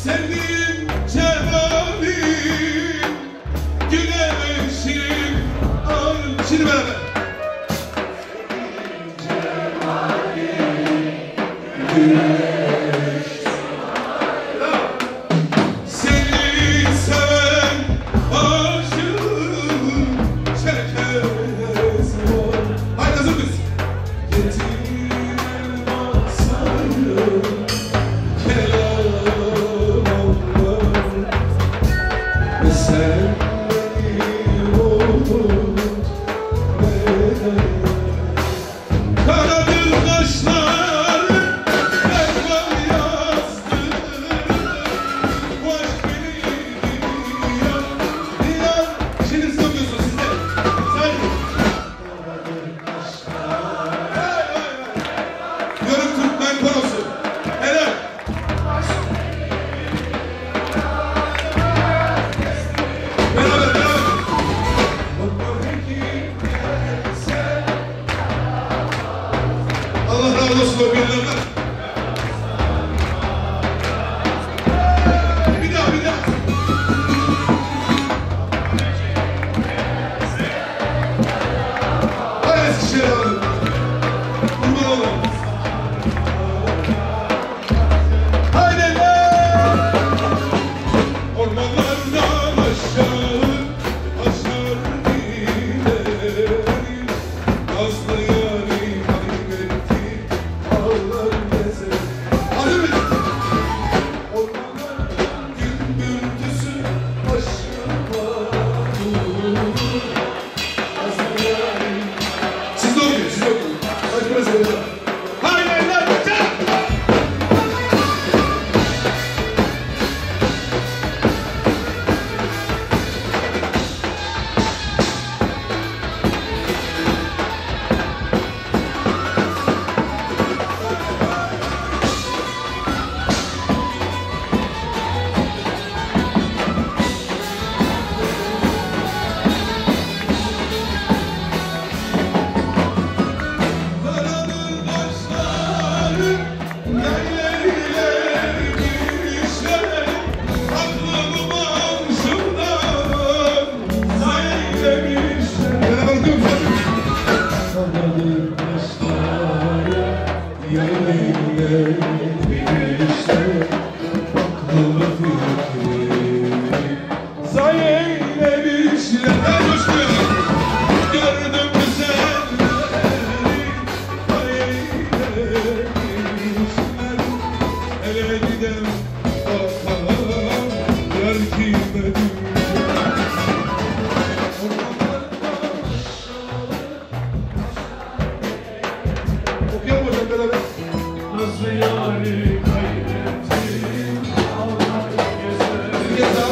Sevdiğim cevalim, güneşim. Şimdi beraber. Seni seven aşığım, çekeriz var. Haydi hazır mıyız? Getirmem asarım, kelam anlar. Ve sen beni unut, karadır kaşlar, elvan yazdır. Bu aşk beni diyor, diyor. Şimdi siz okuyorsunuz, siz de. Sayın. Karadır kaşlar. Yörük Türkmen Korosu. Helal. Beraber, beraber. Allah razı olsun o günlerden. Bir daha, bir daha. Hayır Eskişehir abi. Kurban olalım. Haydi lan! Ormanlardan aşağı, aşağı giderim. Nazlı yarim kaybetti, ağlar gezer. Hazır mıyız? Ormanlardan gümbürtüsü aşkıma vurur. Nazlı yarim. Siz de okuyun, siz de okuyun. Hadi mesela. Haydi lan! Çak! Karadır kaşlarım, yerler girişler. Aklımı manşurdan zeylemişler. Beraber okuyun musun? Karadır kaşlarım, yerler girişler. Aklımı fikrimi zeylemişler. En hoş geldin. Gördüm güzelleri, hayeylemişler. Ele gidem bakalım, yer kime düşer. Okuyalım hocam beraber. Nasıl yani kaybettim, ağlar gezer.